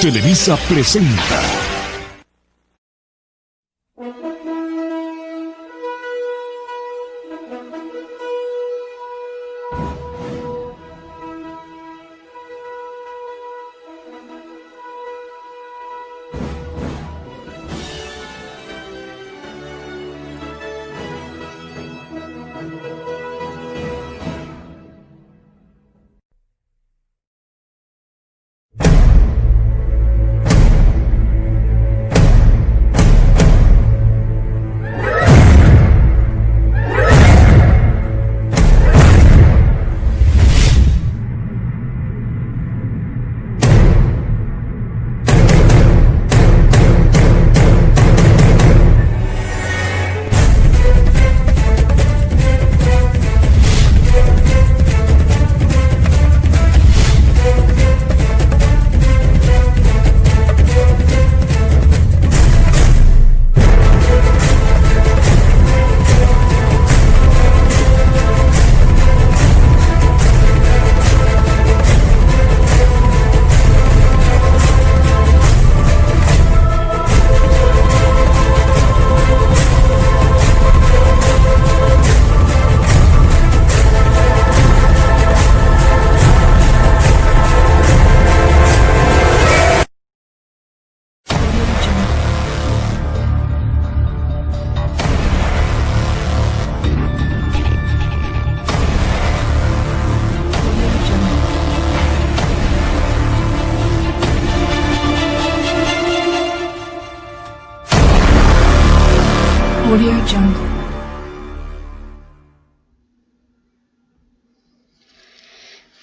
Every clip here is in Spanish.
Televisa presenta. Audio Jungle.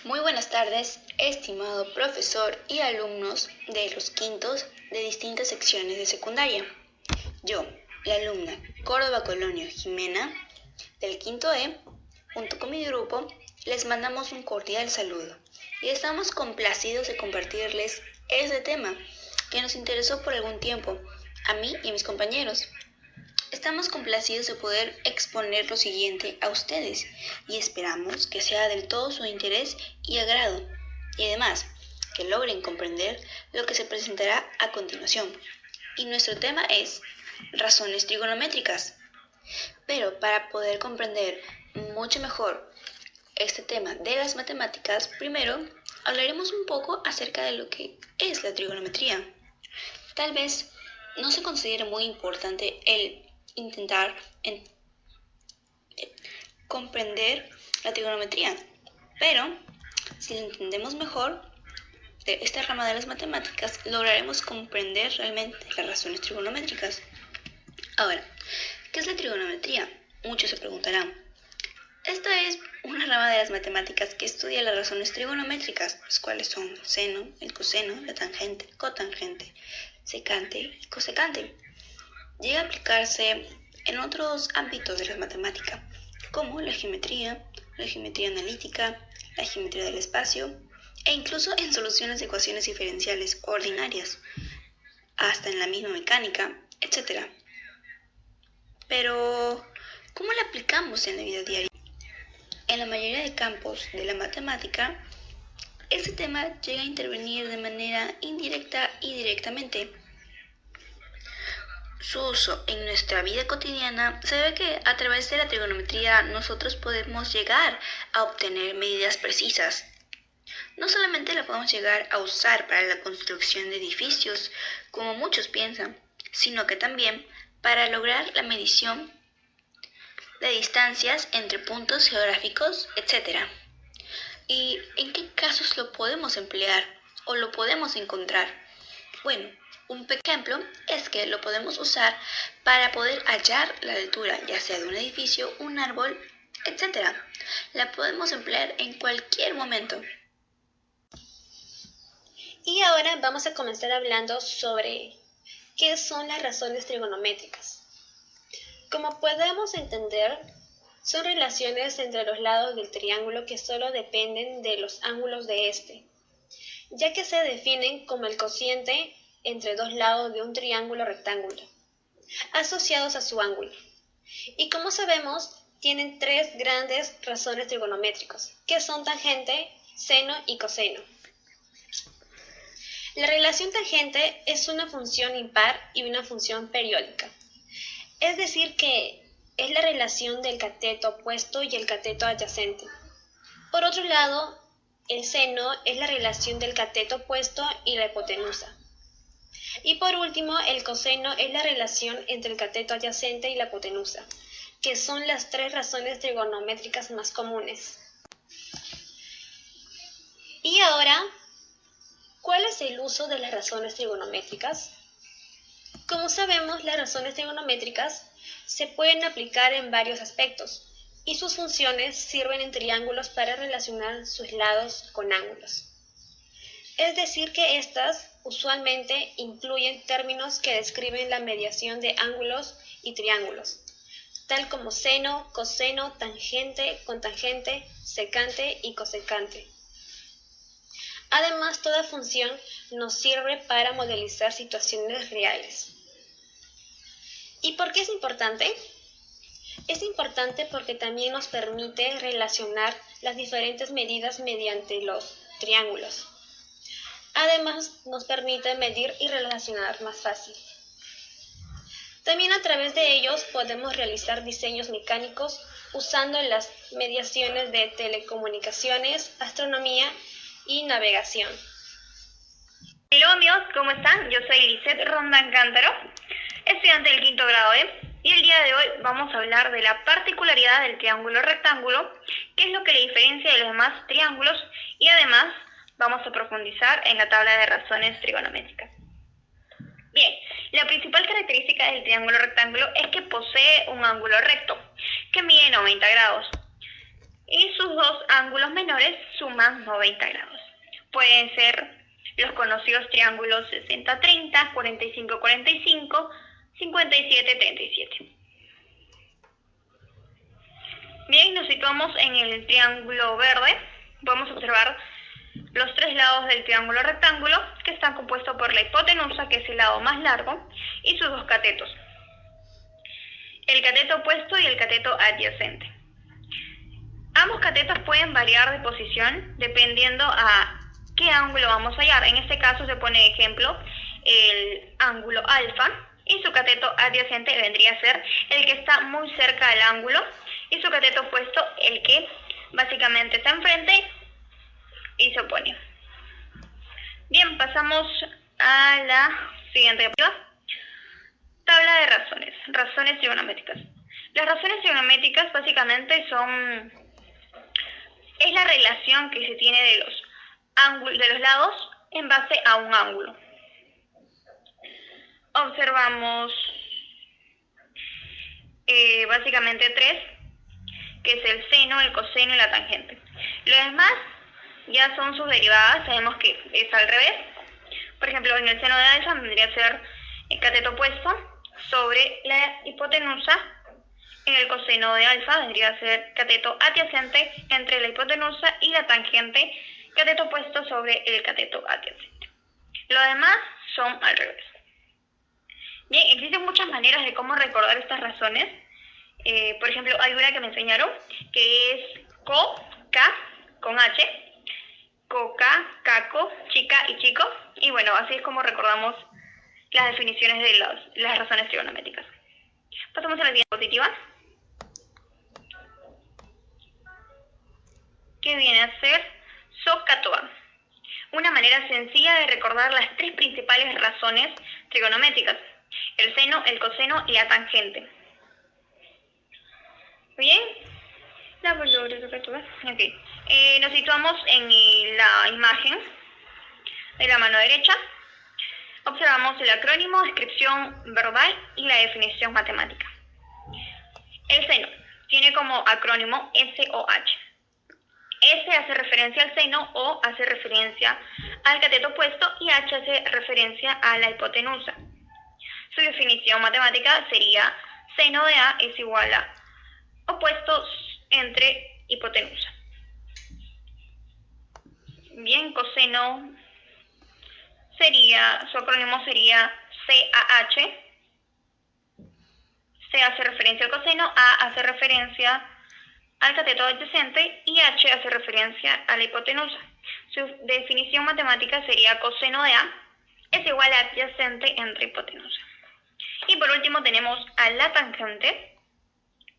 Muy buenas tardes, estimado profesor y alumnos de los quintos de distintas secciones de secundaria. Yo, la alumna Córdoba Colonio Jimena, del quinto E, junto con mi grupo, les mandamos un cordial saludo y estamos complacidos de compartirles este tema que nos interesó por algún tiempo, a mí y a mis compañeros. Estamos complacidos de poder exponer lo siguiente a ustedes y esperamos que sea del todo su interés y agrado, y además que logren comprender lo que se presentará a continuación. Y nuestro tema es razones trigonométricas. Pero para poder comprender mucho mejor este tema de las matemáticas, primero hablaremos un poco acerca de lo que es la trigonometría. Tal vez no se considere muy importante el intentar comprender la trigonometría, pero si lo entendemos mejor de esta rama de las matemáticas, lograremos comprender realmente las razones trigonométricas. Ahora, ¿qué es la trigonometría? Muchos se preguntarán. Esta es una rama de las matemáticas que estudia las razones trigonométricas, las cuales son el seno, el coseno, la tangente, cotangente, secante y cosecante. Llega a aplicarse en otros ámbitos de la matemática, como la geometría analítica, la geometría del espacio, e incluso en soluciones de ecuaciones diferenciales ordinarias, hasta en la misma mecánica, etc. Pero, ¿cómo la aplicamos en la vida diaria? En la mayoría de campos de la matemática, este tema llega a intervenir de manera indirecta y directamente. Su uso en nuestra vida cotidiana se ve que a través de la trigonometría nosotros podemos llegar a obtener medidas precisas. No solamente la podemos llegar a usar para la construcción de edificios, como muchos piensan, sino que también para lograr la medición de distancias entre puntos geográficos, etc. ¿Y en qué casos lo podemos emplear o lo podemos encontrar? Bueno, un ejemplo es que lo podemos usar para poder hallar la altura, ya sea de un edificio, un árbol, etc. La podemos emplear en cualquier momento. Y ahora vamos a comenzar hablando sobre qué son las razones trigonométricas. Como podemos entender, son relaciones entre los lados del triángulo que solo dependen de los ángulos de este, ya que se definen como el cociente entre dos lados de un triángulo rectángulo, asociados a su ángulo. Y como sabemos, tienen tres grandes razones trigonométricas, que son tangente, seno y coseno. La relación tangente es una función impar y una función periódica. Es decir que es la relación del cateto opuesto y el cateto adyacente. Por otro lado, el seno es la relación del cateto opuesto y la hipotenusa. Y por último, el coseno es la relación entre el cateto adyacente y la hipotenusa, que son las tres razones trigonométricas más comunes. Y ahora, ¿cuál es el uso de las razones trigonométricas? Como sabemos, las razones trigonométricas se pueden aplicar en varios aspectos y sus funciones sirven en triángulos para relacionar sus lados con ángulos. Es decir que estas usualmente incluyen términos que describen la mediación de ángulos y triángulos, tal como seno, coseno, tangente, cotangente, secante y cosecante. Además, toda función nos sirve para modelizar situaciones reales. ¿Y por qué es importante? Es importante porque también nos permite relacionar las diferentes medidas mediante los triángulos. Además, nos permite medir y relacionar más fácil. También a través de ellos podemos realizar diseños mecánicos usando las mediaciones de telecomunicaciones, astronomía y navegación. Hola amigos, ¿cómo están? Yo soy Lisette Rondán Cántaro, estudiante del quinto grado E, y el día de hoy vamos a hablar de la particularidad del triángulo rectángulo, qué es lo que le diferencia de los demás triángulos, y además vamos a profundizar en la tabla de razones trigonométricas. Bien, la principal característica del triángulo rectángulo es que posee un ángulo recto, que mide 90 grados, y sus dos ángulos menores suman 90 grados. Pueden ser los conocidos triángulos 60-30, 45-45, 57-37. Bien, nos situamos en el triángulo verde. Podemos observar los tres lados del triángulo rectángulo, que están compuestos por la hipotenusa, que es el lado más largo, y sus dos catetos, el cateto opuesto y el cateto adyacente. Ambos catetos pueden variar de posición dependiendo a qué ángulo vamos a hallar. En este caso se pone de ejemplo el ángulo alfa, y su cateto adyacente vendría a ser el que está muy cerca del ángulo, y su cateto opuesto el que básicamente está enfrente y se opone. Bien, pasamos a la siguiente tabla de razones trigonométricas. Las razones trigonométricas básicamente es la relación que se tiene de los lados en base a un ángulo. Observamos básicamente tres, que es el seno, el coseno y la tangente. Lo demás ya son sus derivadas, sabemos que es al revés. Por ejemplo, en el seno de alfa vendría a ser el cateto opuesto sobre la hipotenusa. En el coseno de alfa vendría a ser cateto adyacente entre la hipotenusa y la tangente, cateto opuesto sobre el cateto adyacente. Lo demás son al revés. Bien, existen muchas maneras de cómo recordar estas razones. Por ejemplo, hay una que me enseñaron, que es co, ca, con h, coca, caco, chica y chico. Y bueno, así es como recordamos las definiciones de las razones trigonométricas. Pasamos a la diapositiva, que viene a ser SOHCAHTOA, una manera sencilla de recordar las tres principales razones trigonométricas: el seno, el coseno y la tangente. Bien, nos situamos en la imagen de la mano derecha. Observamos el acrónimo, descripción verbal y la definición matemática. El seno tiene como acrónimo SOH. S hace referencia al seno, O hace referencia al cateto opuesto y H hace referencia a la hipotenusa. Su definición matemática sería seno de A es igual a opuestos entre hipotenusa. Bien, coseno su acrónimo sería CAH. C hace referencia al coseno, A hace referencia al cateto adyacente y H hace referencia a la hipotenusa. Su definición matemática sería coseno de A es igual a adyacente entre hipotenusa. Y por último tenemos a la tangente,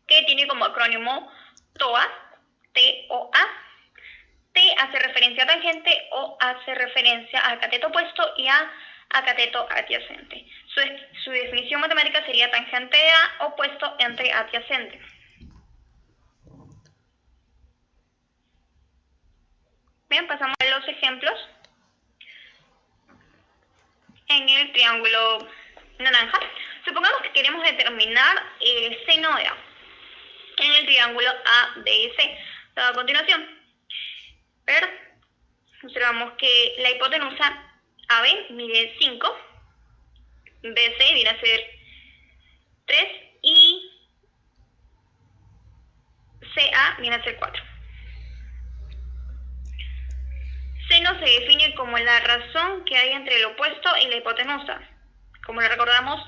que tiene como acrónimo TOA, T-O-A. T hace referencia a tangente, O hace referencia al cateto opuesto y A cateto adyacente. Su definición matemática sería tangente de A opuesto entre adyacente. Bien, pasamos a los ejemplos. En el triángulo naranja, supongamos que queremos determinar el seno de A en el triángulo ADC. A continuación, observamos que la hipotenusa AB mide 5, BC viene a ser 3 y CA viene a ser 4. Seno se define como la razón que hay entre el opuesto y la hipotenusa. Como lo recordamos,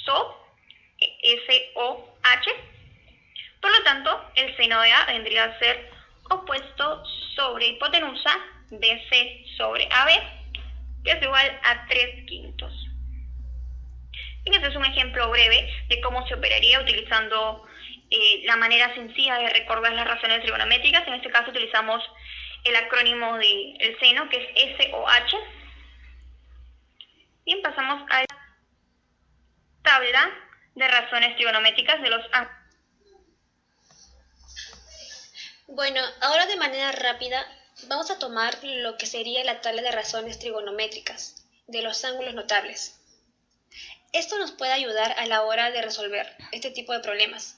SO, S-O-H. Por lo tanto, el seno de A vendría a ser opuesto sobre hipotenusa BC sobre AB, que es igual a 3/5. Y este es un ejemplo breve de cómo se operaría utilizando la manera sencilla de recordar las razones trigonométricas. En este caso utilizamos el acrónimo del seno, que es SOH. Bien, pasamos a la tabla de razones trigonométricas de los ángulos. Bueno, ahora de manera rápida vamos a tomar lo que sería la tabla de razones trigonométricas de los ángulos notables. Esto nos puede ayudar a la hora de resolver este tipo de problemas,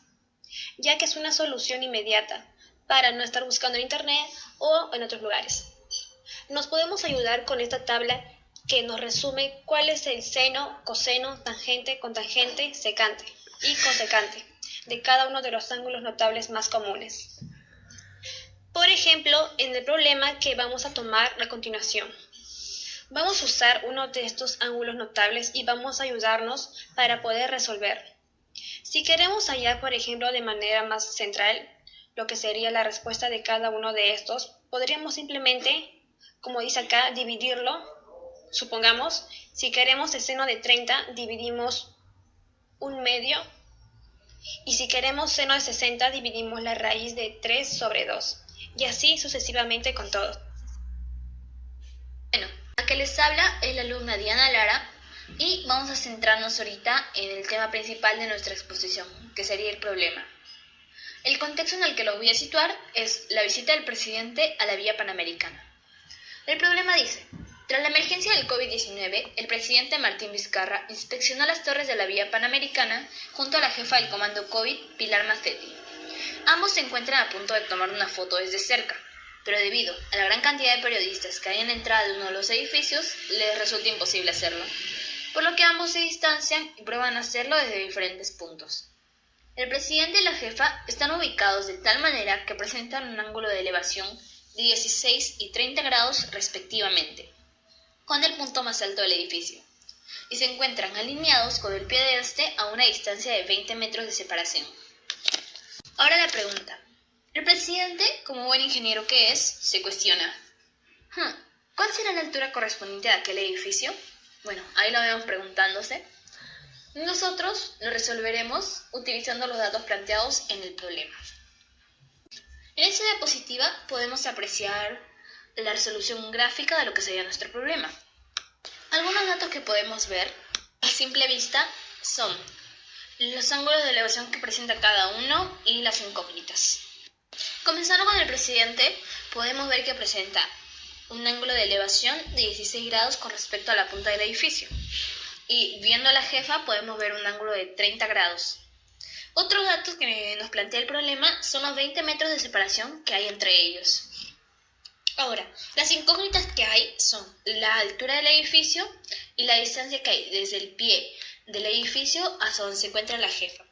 ya que es una solución inmediata para no estar buscando en internet o en otros lugares. Nos podemos ayudar con esta tabla que nos resume cuál es el seno, coseno, tangente, cotangente, secante y cosecante de cada uno de los ángulos notables más comunes. Por ejemplo, en el problema que vamos a tomar a continuación, vamos a usar uno de estos ángulos notables y vamos a ayudarnos para poder resolver. Si queremos hallar, por ejemplo, de manera más central, lo que sería la respuesta de cada uno de estos, podríamos simplemente, como dice acá, dividirlo. Supongamos, si queremos el seno de 30, dividimos 1/2. Y si queremos seno de 60, dividimos la raíz de 3 sobre 2. Y así sucesivamente con todo. Bueno, la que les habla es la alumna Diana Lara y vamos a centrarnos ahorita en el tema principal de nuestra exposición, que sería el problema. El contexto en el que los voy a situar es la visita del presidente a la vía panamericana. El problema dice: tras la emergencia del COVID-19, el presidente Martín Vizcarra inspeccionó las torres de la vía panamericana junto a la jefa del comando COVID, Pilar Macetti. Ambos se encuentran a punto de tomar una foto desde cerca, pero debido a la gran cantidad de periodistas que hay en la entrada de uno de los edificios, les resulta imposible hacerlo, por lo que ambos se distancian y prueban hacerlo desde diferentes puntos. El presidente y la jefa están ubicados de tal manera que presentan un ángulo de elevación de 16 y 30 grados respectivamente, con el punto más alto del edificio, y se encuentran alineados con el pie de este a una distancia de 20 metros de separación. Ahora la pregunta. El presidente, como buen ingeniero que es, se cuestiona: ¿cuál será la altura correspondiente a aquel edificio? Bueno, ahí lo vemos preguntándose. Nosotros lo resolveremos utilizando los datos planteados en el problema. En esta diapositiva podemos apreciar la resolución gráfica de lo que sería nuestro problema. Algunos datos que podemos ver a simple vista son los ángulos de elevación que presenta cada uno y las incógnitas. Comenzando con el presidente, podemos ver que presenta un ángulo de elevación de 16 grados con respecto a la punta del edificio. Y viendo a la jefa podemos ver un ángulo de 30 grados. Otros datos que nos plantea el problema son los 20 metros de separación que hay entre ellos. Ahora, las incógnitas que hay son la altura del edificio y la distancia que hay desde el pie del edificio hasta donde se encuentra la jefa.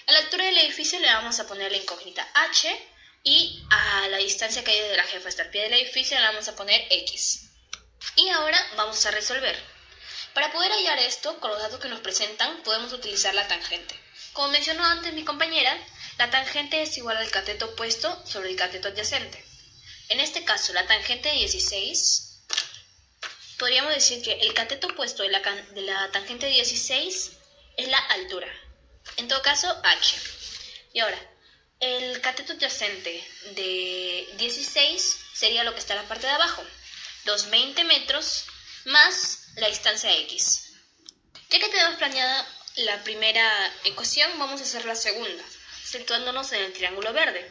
A la altura del edificio le vamos a poner la incógnita H y a la distancia que hay desde la jefa hasta el pie del edificio le vamos a poner X. Y ahora vamos a resolver. Para poder hallar esto, con los datos que nos presentan, podemos utilizar la tangente. Como mencionó antes mi compañera, la tangente es igual al cateto opuesto sobre el cateto adyacente. En este caso, la tangente de 16 podríamos decir que el cateto opuesto de la tangente de 16 es la altura. En todo caso, h. Y ahora, el cateto adyacente de 16 sería lo que está en la parte de abajo, los 20 metros más la distancia x. Ya que tenemos planeada la primera ecuación, vamos a hacer la segunda, situándonos en el triángulo verde,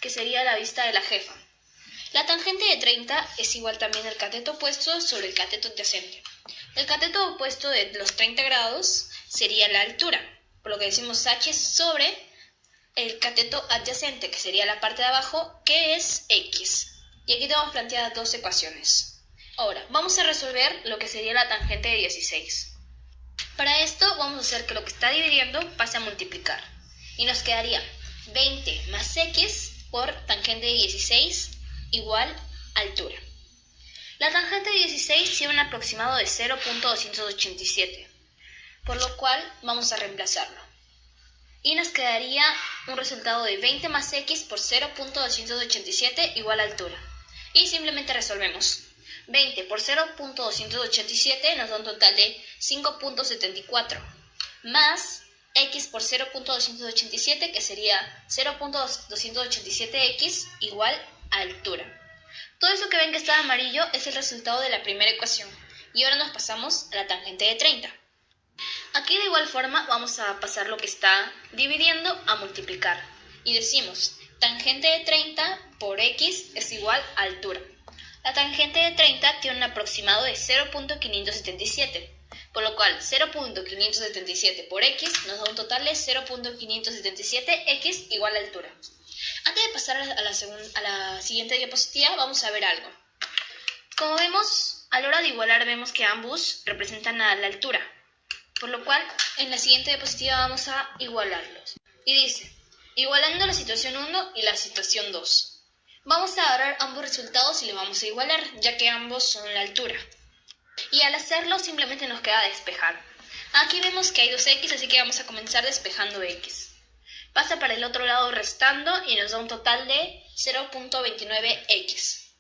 que sería la vista de la jefa. La tangente de 30 es igual también al cateto opuesto sobre el cateto adyacente. El cateto opuesto de los 30 grados sería la altura, por lo que decimos h sobre el cateto adyacente, que sería la parte de abajo, que es x. Y aquí tenemos planteadas dos ecuaciones. Ahora, vamos a resolver lo que sería la tangente de 16. Para esto vamos a hacer que lo que está dividiendo pase a multiplicar. Y nos quedaría 20 más x por tangente de 16 igual altura. La tangente de 16 tiene un aproximado de 0.287, por lo cual vamos a reemplazarlo. Y nos quedaría un resultado de 20 más x por 0.287 igual altura. Y simplemente resolvemos. 20 por 0.287 nos da un total de 5.74, más x por 0.287, que sería 0.287x igual altura. Todo eso que ven que está amarillo es el resultado de la primera ecuación. Y ahora nos pasamos a la tangente de 30. Aquí de igual forma vamos a pasar lo que está dividiendo a multiplicar. Y decimos, tangente de 30 por x es igual a altura. La tangente de 30 tiene un aproximado de 0.577, por lo cual 0.577 por x nos da un total de 0.577x igual a altura. Antes de pasar a la siguiente diapositiva, vamos a ver algo. Como vemos, a la hora de igualar vemos que ambos representan a la altura, por lo cual en la siguiente diapositiva vamos a igualarlos. Y dice, igualando la situación 1 y la situación 2. Vamos a agarrar ambos resultados y los vamos a igualar, ya que ambos son la altura. Y al hacerlo simplemente nos queda despejar. Aquí vemos que hay 2x, así que vamos a comenzar despejando x. Pasa para el otro lado restando y nos da un total de 0.29x.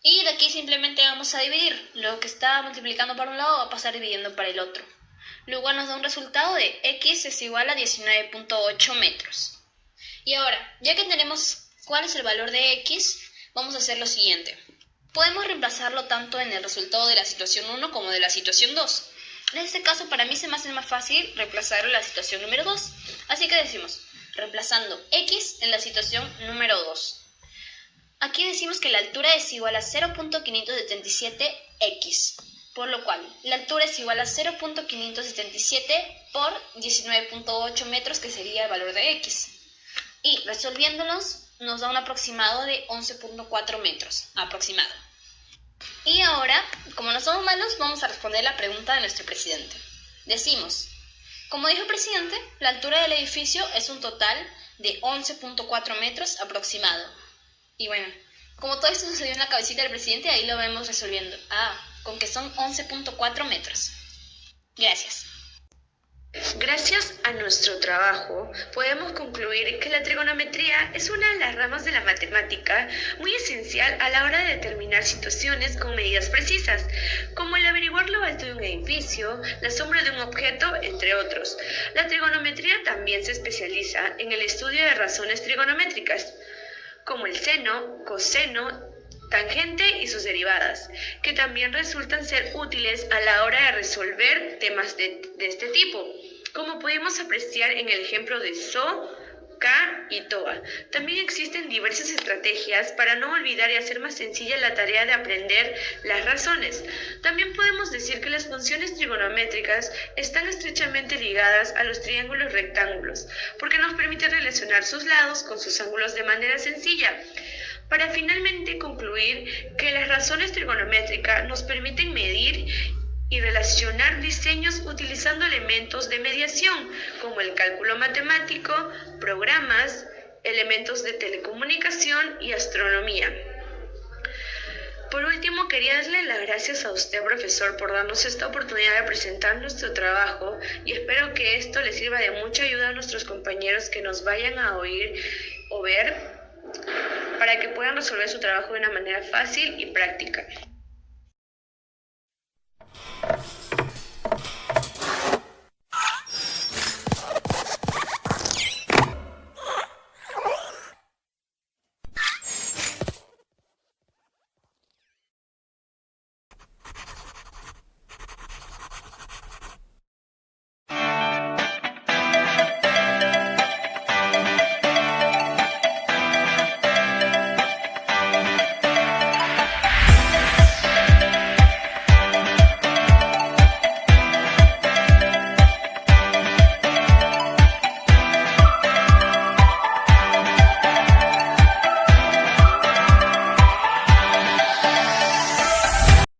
Y de aquí simplemente vamos a dividir. Lo que está multiplicando para un lado va a pasar dividiendo para el otro. Luego nos da un resultado de x es igual a 19.8 metros. Y ahora, ya que tenemos cuál es el valor de x, vamos a hacer lo siguiente. Podemos reemplazarlo tanto en el resultado de la situación 1 como de la situación 2. En este caso, para mí se me hace más fácil reemplazarlo en la situación número 2. Así que decimos, reemplazando x en la situación número 2. Aquí decimos que la altura es igual a 0.577x, por lo cual la altura es igual a 0.577 por 19.8 metros, que sería el valor de x. Y resolviéndolos nos da un aproximado de 11.4 metros, aproximado. Y ahora, como no somos malos, vamos a responder la pregunta de nuestro presidente. Decimos, como dijo el presidente, la altura del edificio es un total de 11.4 metros aproximado. Y bueno, como todo esto sucedió en la cabecita del presidente, ahí lo vemos resolviendo. Con que son 11.4 metros. Gracias. Gracias a nuestro trabajo, podemos concluir que la trigonometría es una de las ramas de la matemática muy esencial a la hora de determinar situaciones con medidas precisas, como el averiguar lo alto de un edificio, la sombra de un objeto, entre otros. La trigonometría también se especializa en el estudio de razones trigonométricas, como el seno, coseno, tangente y sus derivadas, que también resultan ser útiles a la hora de resolver temas de este tipo, como pudimos apreciar en el ejemplo de SO, K y TOA. También existen diversas estrategias para no olvidar y hacer más sencilla la tarea de aprender las razones. También podemos decir que las funciones trigonométricas están estrechamente ligadas a los triángulos rectángulos, porque nos permite relacionar sus lados con sus ángulos de manera sencilla, para finalmente concluir que las razones trigonométricas nos permiten medir y relacionar diseños utilizando elementos de mediación, como el cálculo matemático, programas, elementos de telecomunicación y astronomía. Por último, quería darle las gracias a usted, profesor, por darnos esta oportunidad de presentar nuestro trabajo, y espero que esto les sirva de mucha ayuda a nuestros compañeros que nos vayan a oír o ver, para que puedan resolver su trabajo de una manera fácil y práctica.